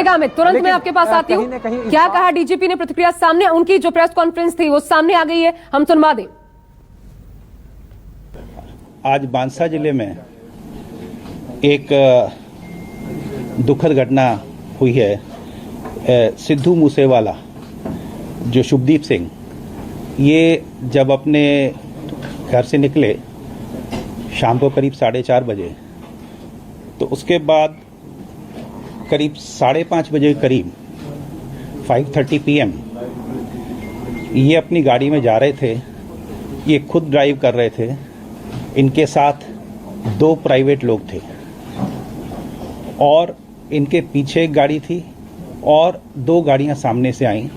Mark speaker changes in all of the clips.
Speaker 1: रुकिएगा अमित, तुरंत मैं आपके पास आती हूँ। क्या कहा डीजीपी ने? प्रतिक्रिया सामने, उनकी जो प्रेस कॉन्फ्रेंस थी वो सामने आ गई है, हम सुनवा दें।
Speaker 2: आज बांसवाड़ा जिले में एक दुखद घटना हुई है। सिद्धू मूसेवाला जो शुभदीप सिंह, ये जब अपने घर से निकले शाम को करीब 4:30 बजे, तो उसके बाद करीब 5:30 बजे के करीब 5:30 PM ये अपनी गाड़ी में जा रहे थे। ये खुद ड्राइव कर रहे थे, इनके साथ 2 प्राइवेट लोग थे और इनके पीछे एक गाड़ी थी और 2 गाड़ियां सामने से आईं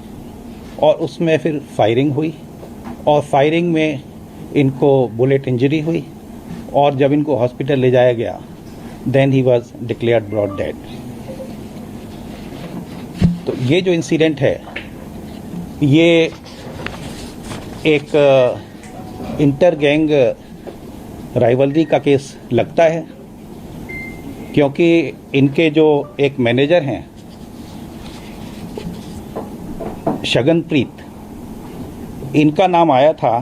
Speaker 2: और उसमें फिर फायरिंग हुई और फायरिंग में इनको बुलेट इंजरी हुई और जब इनको हॉस्पिटल ले जाया गया then he was declared brought dead. तो ये जो इंसिडेंट है ये एक इंटर गैंग राइवलरी का केस लगता है, क्योंकि इनके जो एक मैनेजर हैं शगनप्रीत, इनका नाम आया था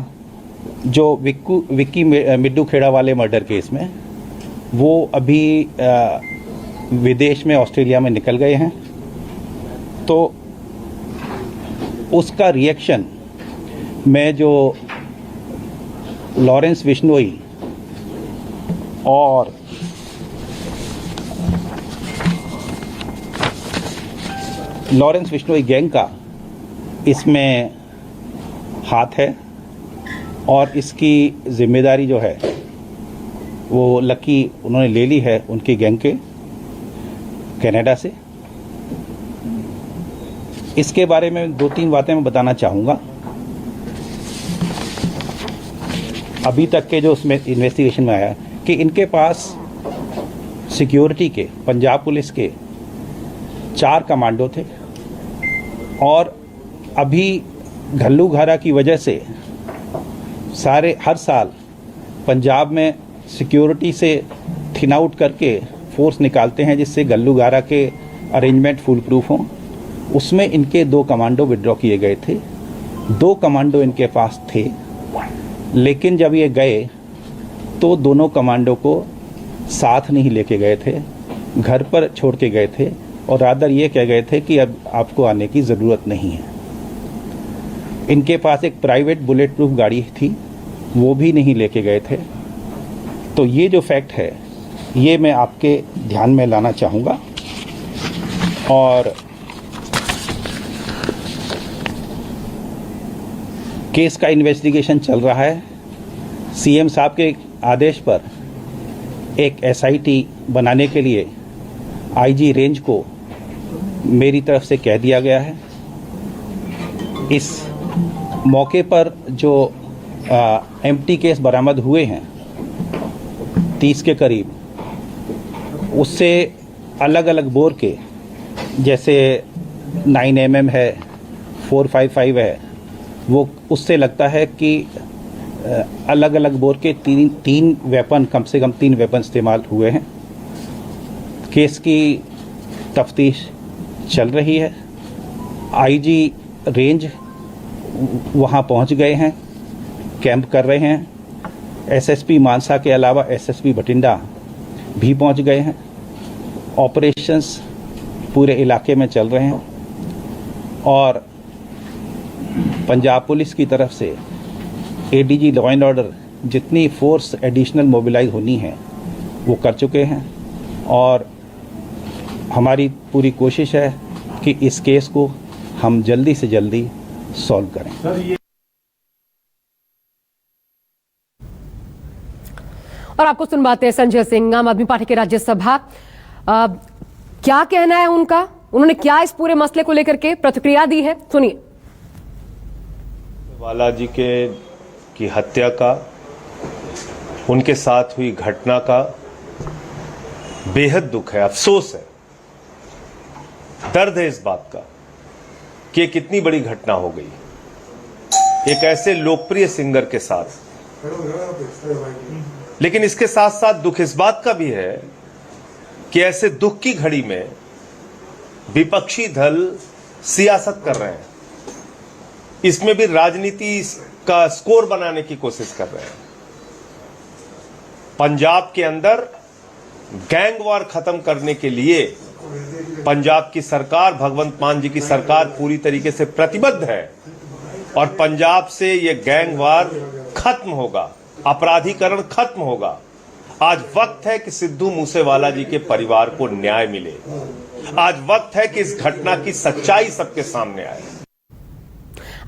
Speaker 2: जो विक्की मिड्डू खेड़ा वाले मर्डर केस में। वो अभी विदेश में ऑस्ट्रेलिया में निकल गए हैं। तो उसका रिएक्शन मैं जो लॉरेंस बिश्नोई और गैंग का इसमें हाथ है और इसकी जिम्मेदारी जो है वो लकी उन्होंने ले ली है उनकी गैंग के कनाडा से। इसके बारे में 2-3 बातें मैं बताना चाहूँगा। अभी तक के जो उसमें इन्वेस्टिगेशन में आया कि इनके पास सिक्योरिटी के, पंजाब पुलिस के 4 कमांडो थे और अभी घल्लूघारा की वजह से हर साल पंजाब में सिक्योरिटी से थिन आउट करके फोर्स निकालते हैं जिससे घल्लूघारा के अरेंजमेंट फुल प्रूफ हों। उसमें इनके 2 कमांडो विड्रॉ किए गए थे। 2 कमांडो इनके पास थे, लेकिन जब ये गए तो दोनों कमांडो को साथ नहीं लेके गए थे, घर पर छोड़ के गए थे और रादर ये कह गए थे कि अब आपको आने की ज़रूरत नहीं है। इनके पास एक प्राइवेट बुलेट प्रूफ गाड़ी थी, वो भी नहीं लेके गए थे। तो ये जो फैक्ट है ये मैं आपके ध्यान में लाना चाहूँगा। और केस का इन्वेस्टिगेशन चल रहा है। सीएम साहब के आदेश पर एक एसआईटी बनाने के लिए आईजी रेंज को मेरी तरफ से कह दिया गया है। इस मौके पर जो एम्प्टी केस बरामद हुए हैं 30 के करीब, उससे अलग अलग बोर के, जैसे 9mm है, 455 है, वो उससे लगता है कि अलग अलग बोर के 3 वेपन, कम से कम 3 वेपन इस्तेमाल हुए हैं। केस की तफ्तीश चल रही है। आईजी रेंज वहाँ पहुँच गए हैं, कैंप कर रहे हैं। एसएसपी मानसा के अलावा एसएसपी बठिंडा भी पहुँच गए हैं। ऑपरेशंस पूरे इलाके में चल रहे हैं और पंजाब पुलिस की तरफ से एडीजी लॉ एंड ऑर्डर जितनी फोर्स एडिशनल मोबिलाइज होनी है वो कर चुके हैं और हमारी पूरी कोशिश है कि इस केस को हम जल्दी से जल्दी सॉल्व करें।
Speaker 1: और आपको सुनवाते हैं संजय सिंह, आम आदमी पार्टी के राज्यसभा। क्या कहना है उनका? उन्होंने क्या इस पूरे मसले को लेकर के प्रतिक्रिया दी है, सुनिए।
Speaker 3: वाला जी की हत्या का, उनके साथ हुई घटना का बेहद दुख है, अफसोस है, दर्द है इस बात का कि ये कितनी बड़ी घटना हो गई एक ऐसे लोकप्रिय सिंगर के साथ। लेकिन इसके साथ साथ दुख इस बात का भी है कि ऐसे दुख की घड़ी में विपक्षी दल सियासत कर रहे हैं, इसमें भी राजनीति का स्कोर बनाने की कोशिश कर रहे हैं। पंजाब के अंदर गैंग वार खत्म करने के लिए पंजाब की सरकार, भगवंत मान जी की सरकार पूरी तरीके से प्रतिबद्ध है और पंजाब से ये गैंग वार खत्म होगा, अपराधीकरण खत्म होगा। आज वक्त है कि सिद्धू मूसेवाला जी के परिवार को न्याय मिले। आज वक्त है कि इस घटना की सच्चाई सबके सामने आए।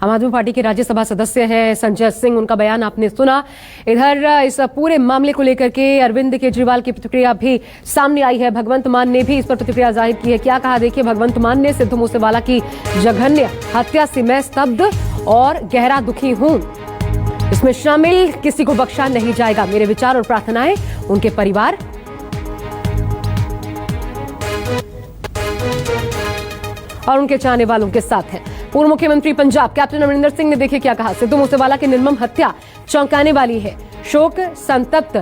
Speaker 1: आम आदमी पार्टी के राज्यसभा सदस्य हैं संजय सिंह, उनका बयान आपने सुना। इधर इस पूरे मामले को लेकर के अरविंद केजरीवाल की प्रतिक्रिया भी सामने आई है। भगवंत मान ने भी इस पर प्रतिक्रिया जाहिर की है। क्या कहा देखिए भगवंत मान ने, सिद्धू मूसेवाला की जघन्य हत्या से मैं स्तब्ध और गहरा दुखी हूं। इसमें शामिल किसी को बख्शा नहीं जाएगा। मेरे विचार और प्रार्थनाएं उनके परिवार और उनके चाहने वालों के साथ है। पूर्व मुख्यमंत्री पंजाब कैप्टन अमरिंदर सिंह ने देखिए क्या कहा। सिद्धू मूसेवाला की निर्मम हत्या चौंकाने वाली है। शोक संतप्त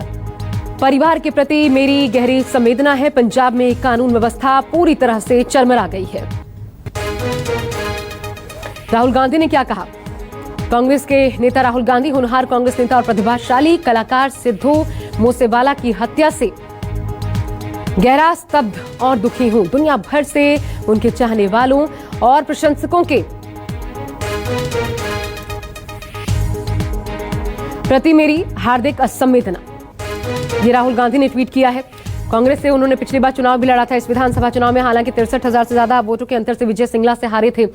Speaker 1: परिवार के प्रति मेरी गहरी संवेदना है। पंजाब में कानून व्यवस्था पूरी तरह से चरमरा गई है। राहुल गांधी ने क्या कहा। कांग्रेस के नेता राहुल गांधी, होनहार कांग्रेस नेता और प्रतिभाशाली कलाकार सिद्धू मूसेवाला की हत्या से गहरा स्तब्ध और दुखी हूं। दुनिया भर से उनके चाहने वालों और प्रशंसकों के प्रति मेरी हार्दिक संवेदना, ये राहुल गांधी ने ट्वीट किया है। कांग्रेस से उन्होंने पिछली बार चुनाव भी लड़ा था। इस विधानसभा चुनाव में हालांकि 63,000 से ज्यादा वोटों के अंतर से विजय सिंगला से हारे थे,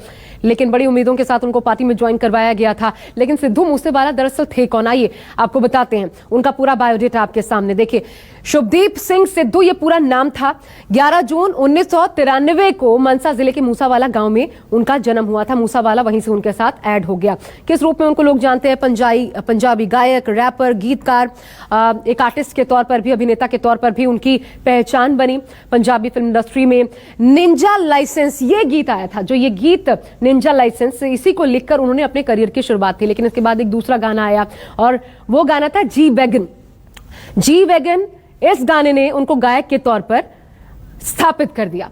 Speaker 1: लेकिन बड़ी उम्मीदों के साथ उनको पार्टी में ज्वाइन करवाया गया था। लेकिन सिद्धू मूसेवाला दरअसल थे कौन, आइए आपको बताते हैं। उनका पूरा बायोडेटा आपके सामने देखिए। शुभदीप सिंह सिद्धू ये पूरा नाम था। 11 जून 1993 को मनसा जिले के मूसावाला गांव में उनका जन्म हुआ था। मूसावाला वहीं से उनके साथ ऐड हो गया। किस रूप में उनको लोग जानते हैं, पंजाबी गायक, रैपर, गीतकार, एक आर्टिस्ट के तौर पर भी, अभिनेता के तौर पर भी उनकी पहचान बनी। पंजाबी फिल्म इंडस्ट्री में निंजा लाइसेंस ये गीत आया था, जो ये गीत निंजा लाइसेंस, इसी को लिखकर उन्होंने अपने करियर की शुरुआत थी। लेकिन इसके बाद एक दूसरा गाना आया और वो गाना था जी वैगन। जी वैगन, इस गाने ने उनको गायक के तौर पर स्थापित कर दिया।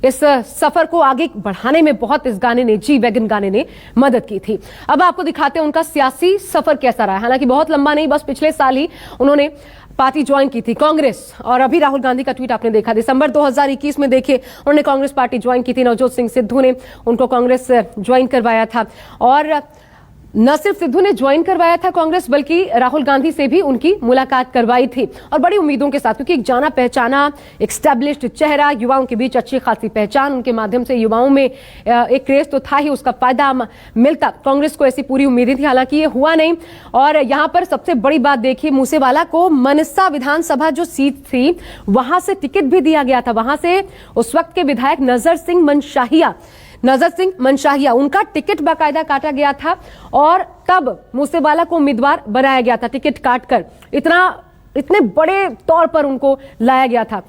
Speaker 1: इस सफर को आगे बढ़ाने में बहुत इस गाने ने, जी वैगन गाने ने मदद की थी। अब आपको दिखाते हैं उनका सियासी सफर कैसा रहा। हालांकि बहुत लंबा नहीं, बस पिछले साल ही उन्होंने पार्टी ज्वाइन की थी कांग्रेस। और अभी राहुल गांधी का ट्वीट आपने देखा, दिसंबर 2021 में देखिए उन्होंने कांग्रेस पार्टी ज्वाइन की थी। नवजोत सिंह सिद्धू ने उनको कांग्रेस ज्वाइन करवाया था। और न सिर्फ सिद्धू ने ज्वाइन करवाया था कांग्रेस, बल्कि राहुल गांधी से भी उनकी मुलाकात करवाई थी और बड़ी उम्मीदों के साथ, क्योंकि एक जाना पहचाना एस्टैब्लिश्ड चेहरा, युवाओं के बीच अच्छी खासी पहचान, उनके माध्यम से युवाओं में एक क्रेज तो था ही, उसका फायदा मिलता। कांग्रेस को ऐसी पूरी उम्मीदें थी, हालांकि ये हुआ नहीं। और यहां पर सबसे बड़ी बात देखिए, मूसेवाला को मनसा विधानसभा जो सीट थी वहां से टिकट भी दिया गया था। वहां से उस वक्त के विधायक नजर सिंह मनशाहिया उनका टिकट बाकायदा काटा गया था और तब मूसेवाला को उम्मीदवार बनाया गया था टिकट काटकर। इतने बड़े तौर पर उनको लाया गया था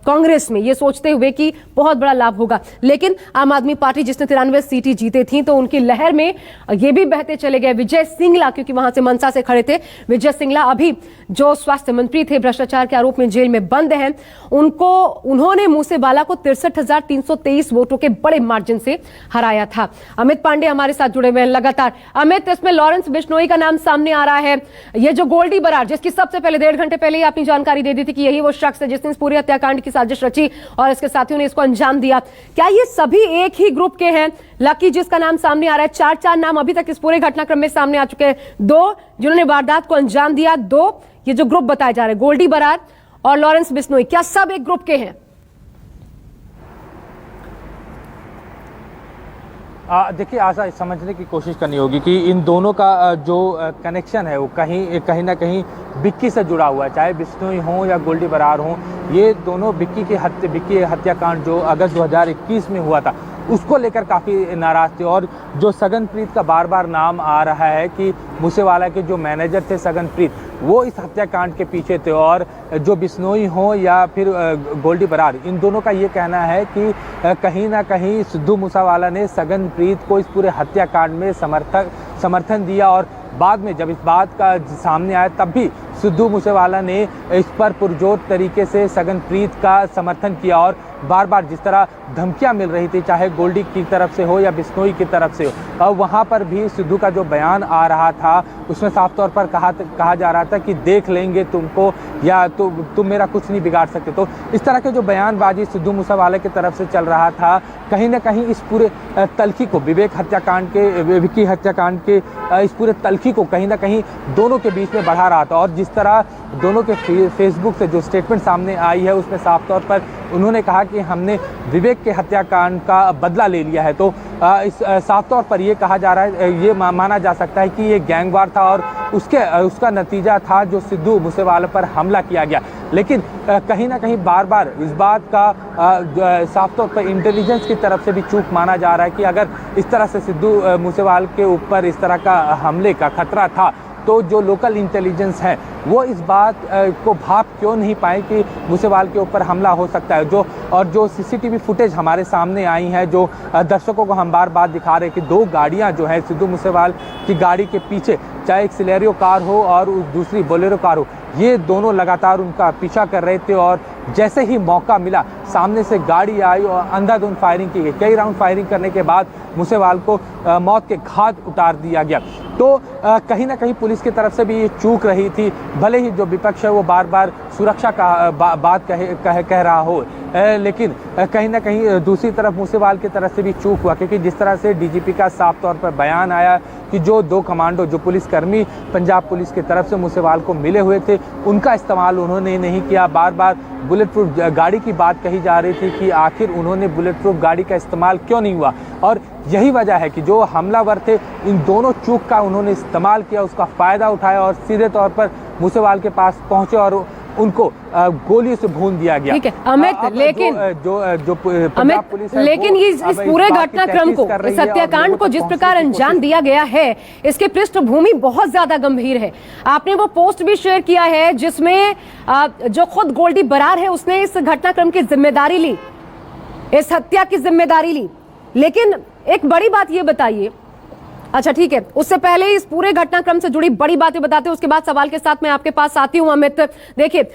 Speaker 1: कांग्रेस में, ये सोचते हुए कि बहुत बड़ा लाभ होगा। लेकिन आम आदमी पार्टी जिसने 93 सीटें जीते थी, तो उनकी लहर में ये भी बहते चले गए विजय सिंगला, क्योंकि वहां से मनसा से खड़े थे विजय सिंगला, अभी जो स्वास्थ्य मंत्री थे, भ्रष्टाचार के आरोप में जेल में बंद हैं। उन्होंने मूसेवाला को 63,323 वोटों के बड़े मार्जिन से हराया था। अमित पांडे हमारे साथ जुड़े हुए हैं लगातार। अमित, इसमें लॉरेंस बिश्नोई का नाम सामने आ रहा है। ये जो गोल्डी बरार, जिसकी सबसे पहले 1.5 घंटे पहले ही आपने जानकारी दे दी थी कि यही वो शख्स है जिसने इस पूरे हत्याकांड की साजिश रची और इसके साथियों ने इसको अंजाम दिया, क्या ये सभी एक ही ग्रुप के हैं? लकी जिसका नाम सामने आ रहा है, 4 नाम अभी तक इस पूरे घटनाक्रम में सामने आ चुके हैं। 2 जिन्होंने वारदात को अंजाम दिया, 2 ये जो ग्रुप बताए जा रहे हैं, गोल्डी बरार और लॉरेंस बिश्नोई, क्या सब एक ग्रुप के हैं?
Speaker 4: देखिए, आशा समझने की कोशिश करनी होगी कि इन दोनों का जो कनेक्शन है वो कहीं ना कहीं बिक्की से जुड़ा हुआ है। चाहे बिश्नोई हो या गोल्डी बरार हो, ये दोनों बिक्की हत्याकांड जो अगस्त 2021 में हुआ था उसको लेकर काफ़ी नाराज थे। और जो सगनप्रीत का बार बार नाम आ रहा है कि मूसेवाला के जो मैनेजर थे सगनप्रीत, वो इस हत्याकांड के पीछे थे। और जो बिश्नोई हो या फिर गोल्डी बरार, इन दोनों का ये कहना है कि कहीं ना कहीं सिद्धू मूसेवाला ने सगनप्रीत को इस पूरे हत्याकांड में समर्थन दिया। और बाद में जब इस बात का सामने आया, तब भी सिद्धू मूसेवाला ने इस पर पुरजोर तरीके से सगनप्रीत का समर्थन किया और बार बार जिस तरह धमकियां मिल रही थी, चाहे गोल्डी की तरफ से हो या बिश्नोई की तरफ से हो, वहां पर भी सिद्धू का जो बयान आ रहा था उसमें साफ तौर पर कहा जा रहा था कि देख लेंगे तुमको, या तुम मेरा कुछ नहीं बिगाड़ सकते। तो इस तरह के जो बयानबाजी सिद्धू मूसेवाला की तरफ से चल रहा था, कहीं ना कहीं इस पूरे तल्खी को, विक्की हत्याकांड के इस पूरे तल्खी को कहीं ना कहीं दोनों के बीच में बढ़ा रहा था। और जिस तरह दोनों के फेसबुक से जो स्टेटमेंट सामने आई है उसमें साफ तौर पर उन्होंने कहा कि हमने विवेक के हत्याकांड का बदला ले लिया है। तो इस साफ तौर पर ये कहा जा रहा है, ये माना जा सकता है कि ये गैंगवार था और उसका नतीजा था जो सिद्धू मूसेवाला पर हमला किया गया। लेकिन कहीं ना कहीं बार बार इस बात का साफ तौर पर इंटेलिजेंस की तरफ से भी चूक माना जा रहा है कि अगर इस तरह से सिद्धू मूसेवाला के ऊपर इस तरह का हमले का खतरा था तो जो लोकल इंटेलिजेंस है वो इस बात को भाप क्यों नहीं पाए कि मूसेवाला के ऊपर हमला हो सकता है। जो सीसीटीवी फुटेज हमारे सामने आई है, जो दर्शकों को हम बार बार दिखा रहे हैं कि दो गाड़ियां जो है सिद्धू मूसेवाला की गाड़ी के पीछे, चाहे एक सिलेरियो कार हो और दूसरी बोलेरो कार हो, ये दोनों लगातार उनका पीछा कर रहे थे। और जैसे ही मौका मिला सामने से गाड़ी आई और अंधाधुंध फायरिंग की गई। कई राउंड फायरिंग करने के बाद मूसेवाला को मौत के घाट उतार दिया गया। तो कहीं ना कहीं पुलिस की तरफ से भी ये चूक रही थी, भले ही जो विपक्ष है वो बार बार सुरक्षा का बात कह रहा हो, लेकिन कहीं ना कहीं दूसरी तरफ मूसेवाला की तरफ से भी चूक हुआ। क्योंकि जिस तरह से डीजीपी का साफ तौर पर बयान आया कि जो दो कमांडो, जो पुलिसकर्मी पंजाब पुलिस की तरफ से मूसेवाला को मिले हुए थे, उनका इस्तेमाल उन्होंने नहीं किया। बार बार बुलेट प्रूफ गाड़ी की बात कही जा रही थी कि आखिर उन्होंने बुलेट प्रूफ गाड़ी का इस्तेमाल क्यों नहीं हुआ। और यही वजह है कि जो हमलावर थे इन दोनों चूक का उन्होंने इस्तेमाल किया, उसका फ़ायदा उठाया और सीधे तौर पर मूसेवाला के पास पहुंचे और उनको गोलियों से भून दिया गया।
Speaker 1: ठीक है अमित, लेकिन
Speaker 4: जो पंजाब पुलिस है,
Speaker 1: लेकिन ये इस पूरे घटनाक्रम को, इस हत्याकांड को जिस प्रकार अंजाम दिया गया है, इसकी पृष्ठभूमि बहुत ज्यादा गंभीर है। आपने वो पोस्ट भी शेयर किया है जिसमें जो खुद गोल्डी बरार है उसने इस घटनाक्रम की जिम्मेदारी ली, इस हत्या की जिम्मेदारी ली। लेकिन एक बड़ी बात ये बताइए, अच्छा ठीक है, उससे पहले इस पूरे घटनाक्रम से जुड़ी बड़ी बातें बताते हैं, उसके बाद सवाल के साथ मैं आपके पास आती हूं। अमित, देखिए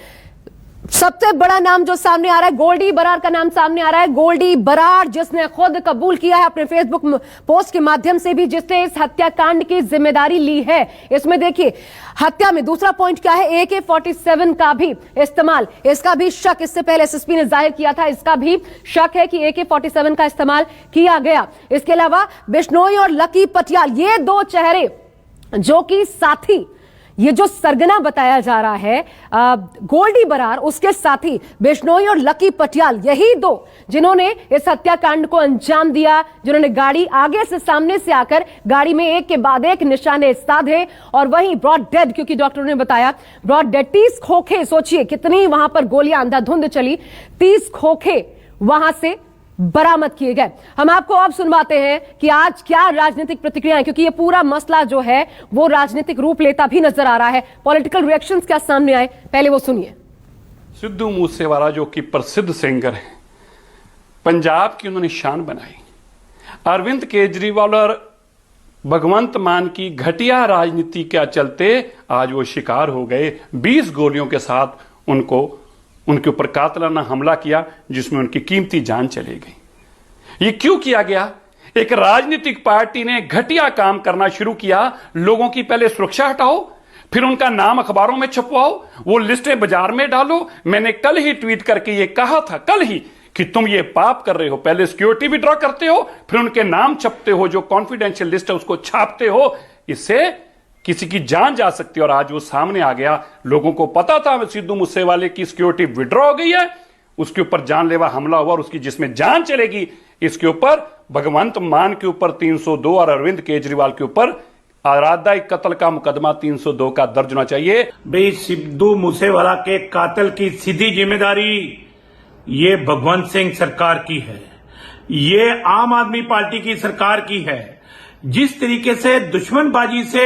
Speaker 1: सबसे बड़ा नाम जो सामने आ रहा है, गोल्डी बरार का नाम सामने आ रहा है। गोल्डी बरार जिसने खुद कबूल किया है अपने फेसबुक पोस्ट के माध्यम से भी, जिसने इस हत्याकांड की जिम्मेदारी ली है। इसमें देखिए हत्या में दूसरा पॉइंट क्या है, AK-47 का भी इस्तेमाल, इसका भी शक इससे पहले एसएसपी ने जाहिर किया था, इसका भी शक है कि AK-47 का इस्तेमाल किया गया। इसके अलावा बिश्नोई और लकी पटियाल, ये दो चेहरे जो कि साथी, ये जो सरगना बताया जा रहा है गोल्डी बरार, उसके साथी बिश्नोई और लकी पटियाल, यही दो जिन्होंने इस हत्याकांड को अंजाम दिया, जिन्होंने गाड़ी आगे से सामने से आकर गाड़ी में एक के बाद एक निशाने साधे और वहीं ब्रॉड डेड, क्योंकि डॉक्टरों ने बताया ब्रॉड डेड, 30 खोखे, सोचिए कितनी वहां पर गोलियां अंधाधुंध चली, 30 खोखे वहां से बरामद किए गए। हम आपको अब सुनवाते हैं कि आज क्या राजनीतिक प्रतिक्रियाएं, क्योंकि ये पूरा मसला जो है वो राजनीतिक रूप लेता भी नजर आ रहा है। पॉलिटिकल रिएक्शंस क्या सामने आए, पहले वो सुनिए।
Speaker 5: सिद्धू मूसेवाला जो कि प्रसिद्ध सिंगर हैं, पंजाब की उन्होंने शान बनाई। अरविंद केजरीवाल और भगवंत मान की घटिया राजनीति के चलते आज वो शिकार हो गए। 20 गोलियों के साथ उनके ऊपर कातलाना हमला किया जिसमें उनकी कीमती जान चली गई। ये क्यों किया गया? एक राजनीतिक पार्टी ने घटिया काम करना शुरू किया। लोगों की पहले सुरक्षा हटाओ, फिर उनका नाम अखबारों में छपवाओ, वो लिस्टें बाजार में डालो। मैंने कल ही ट्वीट करके ये कहा था, कल ही, कि तुम ये पाप कर रहे हो। पहले सिक्योरिटी विड्रॉ करते हो, फिर उनके नाम छपते हो, जो कॉन्फिडेंशियल लिस्ट है उसको छापते हो, इससे किसी की जान जा सकती है। और आज वो सामने आ गया। लोगों को पता था सिद्धू मूसेवाले की सिक्योरिटी विड्रॉ हो गई है, उसके ऊपर जानलेवा हमला हुआ और उसकी जिसमें जान चलेगी, इसके ऊपर भगवंत मान के ऊपर 302 और अरविंद केजरीवाल के ऊपर आराध्या कत्ल का मुकदमा 302 का दर्ज होना चाहिए।
Speaker 6: भाई सिद्धू मूसेवाला के कातिल की सीधी जिम्मेदारी ये भगवंत सिंह सरकार की है, ये आम आदमी पार्टी की सरकार की है। जिस तरीके से दुश्मनबाजी से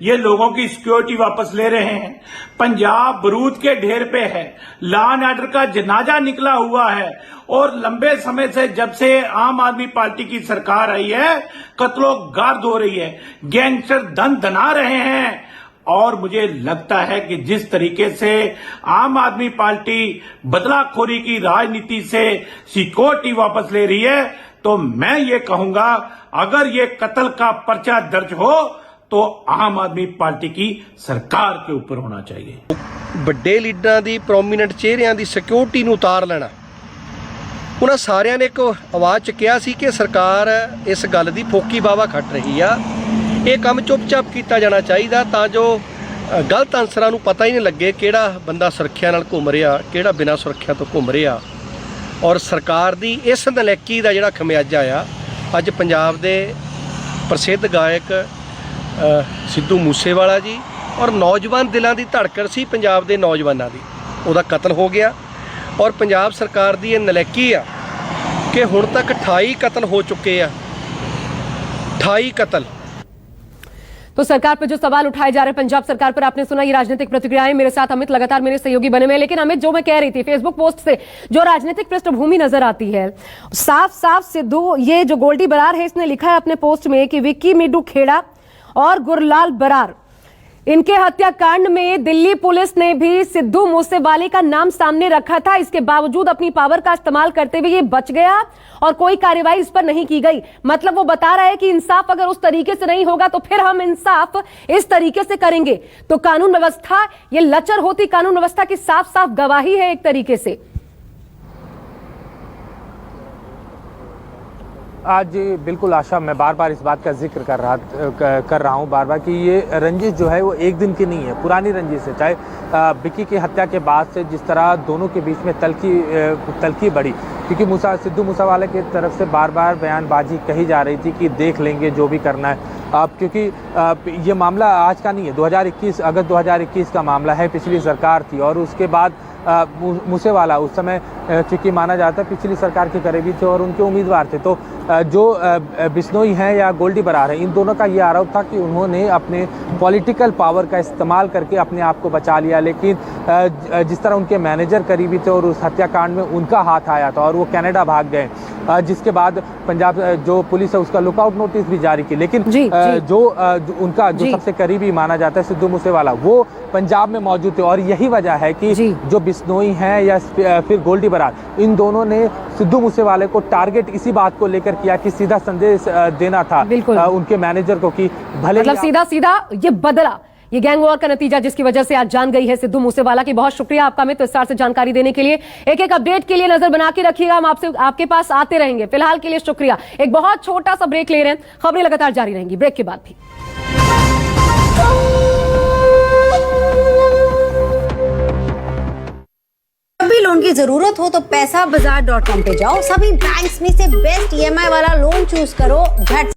Speaker 6: ये लोगों की सिक्योरिटी वापस ले रहे हैं, पंजाब बरूद के ढेर पे है, लॉ एंड ऑर्डर का जनाजा निकला हुआ है और लंबे समय से जब से आम आदमी पार्टी की सरकार आई है कत्लो गार्द हो रही है, गैंगस्टर धन धना रहे हैं और मुझे लगता है कि जिस तरीके से आम आदमी पार्टी बदलाखोरी की राजनीति से सिक्योरिटी वापस ले रही है, तो मैं ये कहूंगा अगर ये कत्ल का पर्चा दर्ज हो तो आम आदमी पार्टी की सरकार के ऊपर होना चाहिए।
Speaker 7: ਵੱਡੇ ਲੀਡਰਾਂ ਦੀ ਪ੍ਰੋਮੀਨੈਂਟ ਚਿਹਰਿਆਂ ਦੀ ਸਿਕਿਉਰਿਟੀ ਨੂੰ ਉਤਾਰ ਲੈਣਾ, ਉਹਨਾਂ ਸਾਰਿਆਂ ਨੇ ਇੱਕ ਆਵਾਜ਼ ਚੱਕਿਆ ਸੀ ਕਿ ਸਰਕਾਰ ਇਸ ਗੱਲ ਦੀ ਫੋਕੀ ਬਾਵਾ ਖੱਟ ਰਹੀ ਆ, ਇਹ ਕੰਮ ਚੁੱਪਚਾਪ ਕੀਤਾ ਜਾਣਾ ਚਾਹੀਦਾ ਤਾਂ ਜੋ ਗਲਤ ਅਨਸਰਾਂ ਨੂੰ ਪਤਾ ਹੀ ਨਹੀਂ ਲੱਗੇ ਕਿਹੜਾ ਬੰਦਾ ਸੁਰੱਖਿਆ ਨਾਲ ਘੁੰਮ ਰਿਹਾ, ਕਿਹੜਾ ਬਿਨਾਂ ਸੁਰੱਖਿਆ ਤੋਂ ਘੁੰਮ ਰਿਹਾ। ਔਰ ਸਰਕਾਰ ਦੀ ਇਸ ਨਲਾਇਕੀ ਦਾ ਜਿਹੜਾ ਖਮਿਆਜਾ ਆ ਅੱਜ ਪੰਜਾਬ ਦੇ ਪ੍ਰਸਿੱਧ ਗਾਇਕ ਸਿੱਧੂ ਮੂਸੇਵਾਲਾ ਜੀ ਔਰ ਨੌਜਵਾਨ ਦਿਲਾਂ ਦੀ ਧੜਕਣ ਸੀ ਪੰਜਾਬ ਦੇ ਨੌਜਵਾਨਾਂ ਦੀ, ਉਹਦਾ ਕਤਲ ਹੋ ਗਿਆ। ਔਰ ਪੰਜਾਬ ਸਰਕਾਰ ਦੀ ਇਹ ਨਲਾਇਕੀ ਆ ਕਿ ਹੁਣ ਤੱਕ 28 ਕਤਲ ਹੋ ਚੁੱਕੇ ਆ, 28 कत्ल।
Speaker 1: तो सरकार पर जो सवाल उठाए जा रहे हैं पंजाब सरकार पर, आपने सुना ये राजनीतिक प्रतिक्रियाएं। मेरे साथ अमित लगातार मेरे सहयोगी बने हुए हैं, लेकिन अमित, जो मैं कह रही थी, फेसबुक पोस्ट से जो राजनीतिक पृष्ठभूमि नजर आती है, साफ साफ सिद्धू, ये जो गोल्डी बरार है, इसने लिखा है अपने पोस्ट में कि विक्की मिड्डू खेड़ा और गुरलाल बरार, इनके हत्याकांड में दिल्ली पुलिस ने भी सिद्धू मूसेवाले का नाम सामने रखा था। इसके बावजूद अपनी पावर का इस्तेमाल करते हुए ये बच गया और कोई कार्रवाई इस पर नहीं की गई। मतलब वो बता रहा है कि इंसाफ अगर उस तरीके से नहीं होगा तो फिर हम इंसाफ इस तरीके से करेंगे। तो कानून व्यवस्था, ये लचर होती कानून व्यवस्था की साफ साफ गवाही है एक तरीके से।
Speaker 4: आज बिल्कुल आशा, मैं बार बार इस बात का जिक्र कर रहा हूँ बार बार कि ये रंजिश जो है वो एक दिन की नहीं है, पुरानी रंजिश है। चाहे विक्की की हत्या के बाद से जिस तरह दोनों के बीच में तलखी बढ़ी, क्योंकि सिद्धू मूसेवाले की तरफ से बार बार बयानबाजी कही जा रही थी कि देख लेंगे जो भी करना है। अब क्योंकि ये मामला आज का नहीं है, 2021 अगस्त 2021 का मामला है, पिछली सरकार थी और उसके बाद मूसेवाला उस समय चूँकि माना जाता है पिछली सरकार के करीबी थे और उनके उम्मीदवार थे। तो जो बिश्नोई हैं या गोल्डी बरार हैं, इन दोनों का ये आरोप था कि उन्होंने अपने पॉलिटिकल पावर का इस्तेमाल करके अपने आप को बचा लिया। लेकिन जिस तरह उनके मैनेजर करीबी थे और उस हत्याकांड में उनका हाथ आया था और वो कनाडा भाग गए, जिसके बाद पंजाब जो पुलिस है उसका लुकआउट नोटिस भी जारी की। लेकिन जो उनका जो सबसे करीबी माना जाता है सिद्धू मूसेवाला, वो पंजाब में मौजूद थे और यही वजह है कि जो बिश्नोई हैं या फिर गोल्डी बरार, इन दोनों ने सिद्धू मूसेवाले को टारगेट इसी बात को लेकर किया कि सीधा संदेश देना था उनके मैनेजर को कि भले, मतलब
Speaker 1: सीधा सीधा ये बदला, ये गैंग वॉर का नतीजा जिसकी वजह से आज जान गई है सिद्धू मूसेवाला की। बहुत शुक्रिया आपका मित्र विस्तार से जानकारी देने के लिए। एक एक अपडेट के लिए नजर बना के रखिएगा, हम आपके पास आते रहेंगे। फिलहाल के लिए शुक्रिया। एक बहुत छोटा सा ब्रेक ले रहे हैं, खबरें लगातार जारी रहेंगी ब्रेक के बाद भी।
Speaker 8: भी लोन की जरूरत हो तो पैसाबाजार.com पे जाओ, सभी बैंक्स में से बेस्ट EMI वाला लोन चूज करो, झट